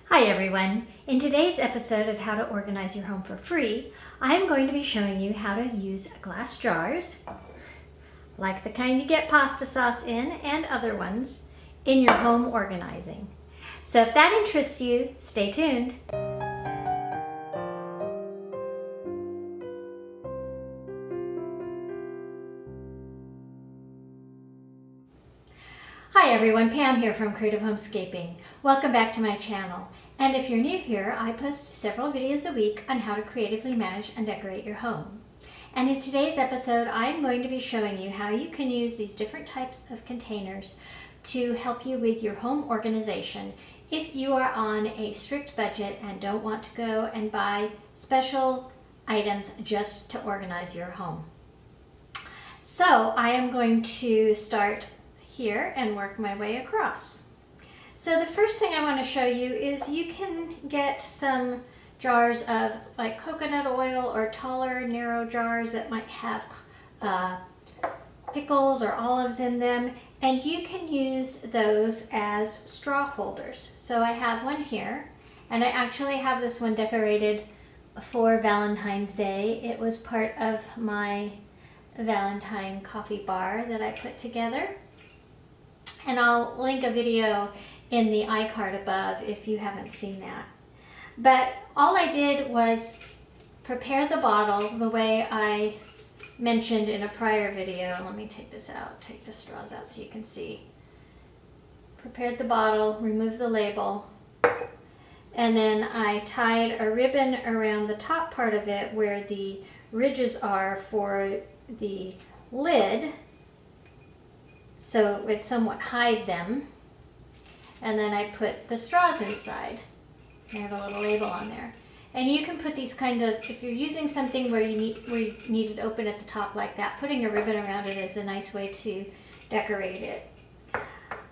Hi everyone! In today's episode of How to Organize Your Home for Free, I'm going to be showing you how to use glass jars, like the kind you get pasta sauce in and other ones, in your home organizing. So if that interests you, stay tuned. Hi everyone, Pam here from Creative Homescaping. Welcome back to my channel. And if you're new here, I post several videos a week on how to creatively manage and decorate your home. And in today's episode, I'm going to be showing you how you can use these different types of containers to help you with your home organization if you are on a strict budget and don't want to go and buy special items just to organize your home. So I am going to start here and work my way across. So the first thing I want to show you is you can get some jars of like coconut oil or taller narrow jars that might have pickles or olives in them, and you can use those as straw holders. So I have one here, and I actually have this one decorated for Valentine's Day. It was part of my Valentine coffee bar that I put together. And I'll link a video in the iCard above if you haven't seen that. But all I did was prepare the bottle the way I mentioned in a prior video. Let me take this out, take the straws out so you can see. Prepared the bottle, removed the label, and then I tied a ribbon around the top part of it where the ridges are for the lid, so it somewhat hide them. And then I put the straws inside. I have a little label on there. And you can put these kind of, if you're using something where you need it open at the top like that, putting a ribbon around it is a nice way to decorate it.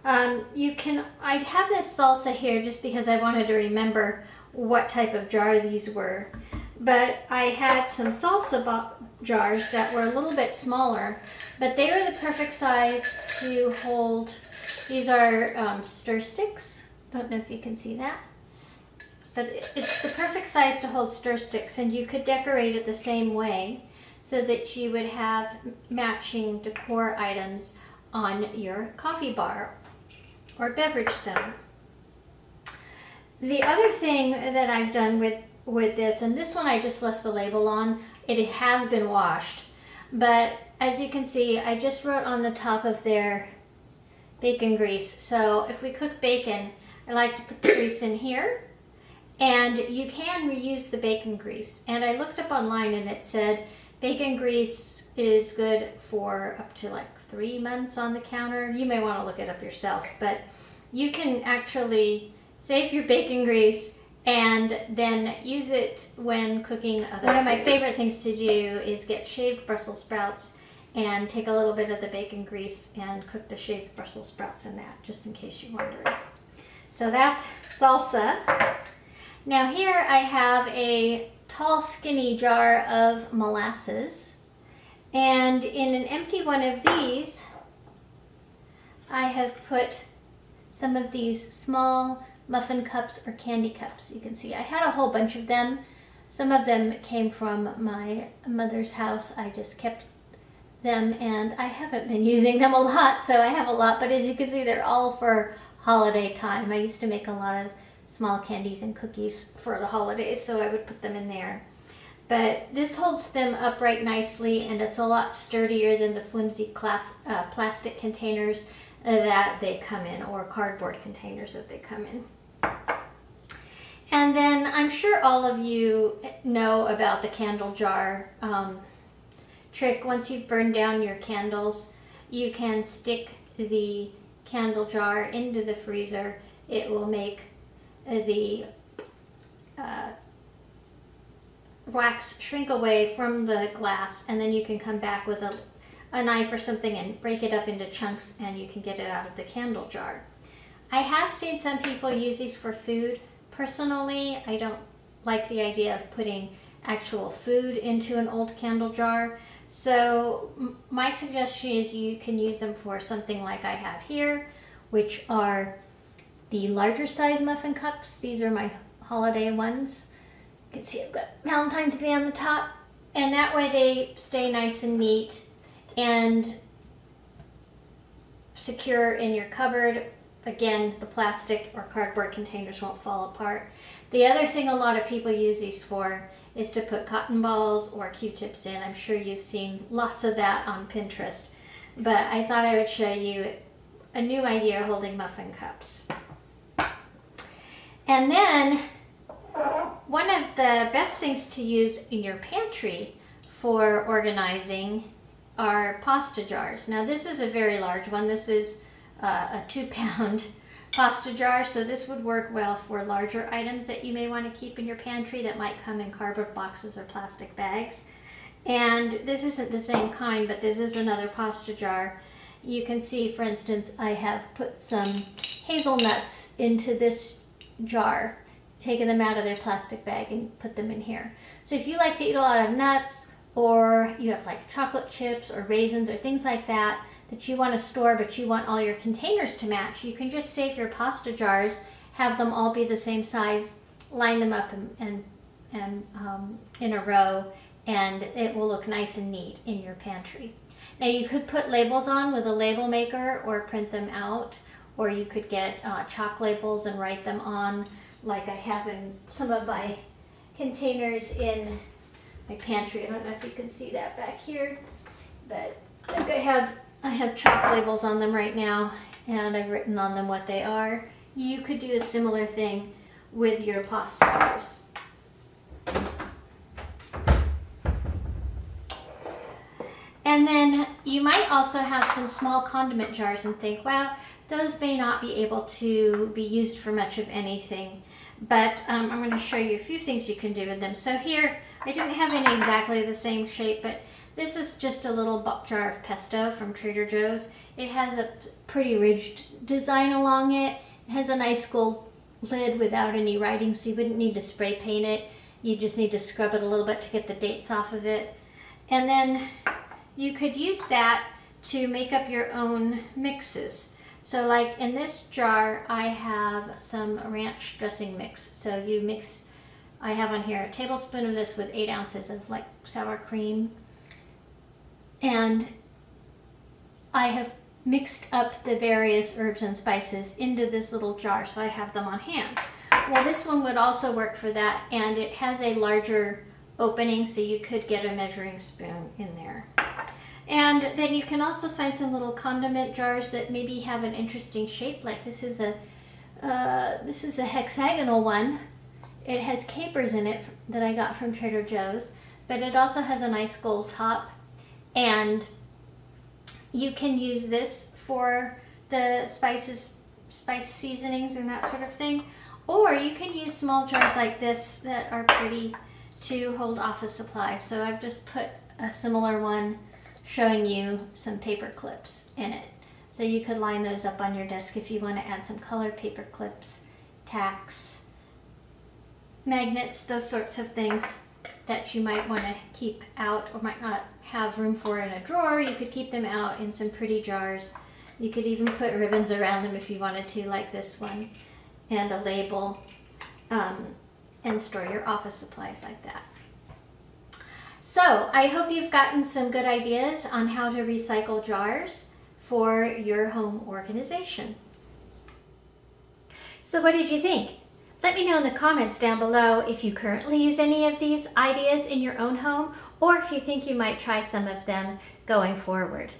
I have this salsa here just because I wanted to remember what type of jar these were. But I had some salsa jars that were a little bit smaller, but they were the perfect size to hold. These are stir sticks. Don't know if you can see that, but it's the perfect size to hold stir sticks, and you could decorate it the same way so that you would have matching decor items on your coffee bar or beverage center. The other thing that I've done with this, and this one I just left the label on, it has been washed, but as you can see, I just wrote on the top of there bacon grease. So if we cook bacon, I like to put the grease in here, and you can reuse the bacon grease. And I looked up online and it said bacon grease is good for up to like 3 months on the counter. You may want to look it up yourself, but you can actually save your bacon grease and then use it when cooking other One of my favorite things to do is get shaved Brussels sprouts and take a little bit of the bacon grease and cook the shaved Brussels sprouts in that, just in case you're wondering. So that's salsa. Now here I have a tall skinny jar of molasses, and in an empty one of these I have put some of these small muffin cups or candy cups. You can see I had a whole bunch of them. Some of them came from my mother's house. I just kept them, and I haven't been using them a lot, so I have a lot, but as you can see, they're all for holiday time. I used to make a lot of small candies and cookies for the holidays, so I would put them in there. But this holds them upright nicely, and it's a lot sturdier than the flimsy plastic containers that they come in, or cardboard containers that they come in. And then I'm sure all of you know about the candle jar trick. Once you've burned down your candles, you can stick the candle jar into the freezer. It will make the wax shrink away from the glass, and then you can come back with a knife or something and break it up into chunks, and you can get it out of the candle jar. I have seen some people use these for food. Personally, I don't like the idea of putting actual food into an old candle jar. So my suggestion is you can use them for something like I have here, which are the larger size muffin cups. These are my holiday ones. You can see I've got Valentine's Day on the top, and that way they stay nice and neat and secure in your cupboard. Again, the plastic or cardboard containers won't fall apart. The other thing a lot of people use these for is to put cotton balls or Q-tips in. I'm sure you've seen lots of that on Pinterest, but I thought I would show you a new idea holding muffin cups. And then one of the best things to use in your pantry for organizing are pasta jars. Now this is a very large one. This is a 2-pound pasta jar, so this would work well for larger items that you may want to keep in your pantry that might come in cardboard boxes or plastic bags. And this isn't the same kind, but this is another pasta jar. You can see, for instance, I have put some hazelnuts into this jar, taken them out of their plastic bag and put them in here. So if you like to eat a lot of nuts, or you have like chocolate chips or raisins or things like that that you want to store but you want all your containers to match, you can just save your pasta jars, have them all be the same size, line them up and in a row, and it will look nice and neat in your pantry. Now you could put labels on with a label maker or print them out, or you could get chalk labels and write them on, like I have in some of my containers in my pantry. I don't know if you can see that back here, but like I have chalk labels on them right now, and I've written on them what they are. You could do a similar thing with your pasta jars. And then you might also have some small condiment jars and think, well, those may not be able to be used for much of anything, but I'm going to show you a few things you can do with them. So here, I didn't have any exactly the same shape, but this is just a little jar of pesto from Trader Joe's. It has a pretty ridged design along it. It has a nice gold lid without any writing, so you wouldn't need to spray paint it. You just need to scrub it a little bit to get the dates off of it. And then you could use that to make up your own mixes. So like in this jar, I have some ranch dressing mix. So you mix, I have on here a tablespoon of this with 8 ounces of like sour cream. And I have mixed up the various herbs and spices into this little jar, so I have them on hand. Well, this one would also work for that, and it has a larger opening, so you could get a measuring spoon in there. And then you can also find some little condiment jars that maybe have an interesting shape. Like this is a hexagonal one. It has capers in it that I got from Trader Joe's, but it also has a nice gold top. And you can use this for the spice seasonings and that sort of thing. Or you can use small jars like this that are pretty to hold office supplies. So I've just put a similar one showing you some paper clips in it. So you could line those up on your desk if you want to add some colored paper clips, tacks, magnets, those sorts of things that you might want to keep out or might not have room for in a drawer. You could keep them out in some pretty jars. You could even put ribbons around them if you wanted to, like this one, and a label, and store your office supplies like that. So I hope you've gotten some good ideas on how to recycle jars for your home organization. So what did you think? Let me know in the comments down below if you currently use any of these ideas in your own home, or if you think you might try some of them going forward.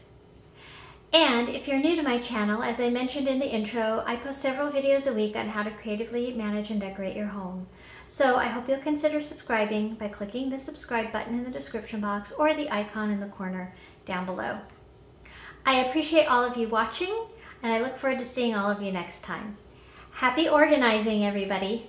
And if you're new to my channel, as I mentioned in the intro, I post several videos a week on how to creatively manage and decorate your home. So I hope you'll consider subscribing by clicking the subscribe button in the description box or the icon in the corner down below. I appreciate all of you watching, and I look forward to seeing all of you next time. Happy organizing, everybody!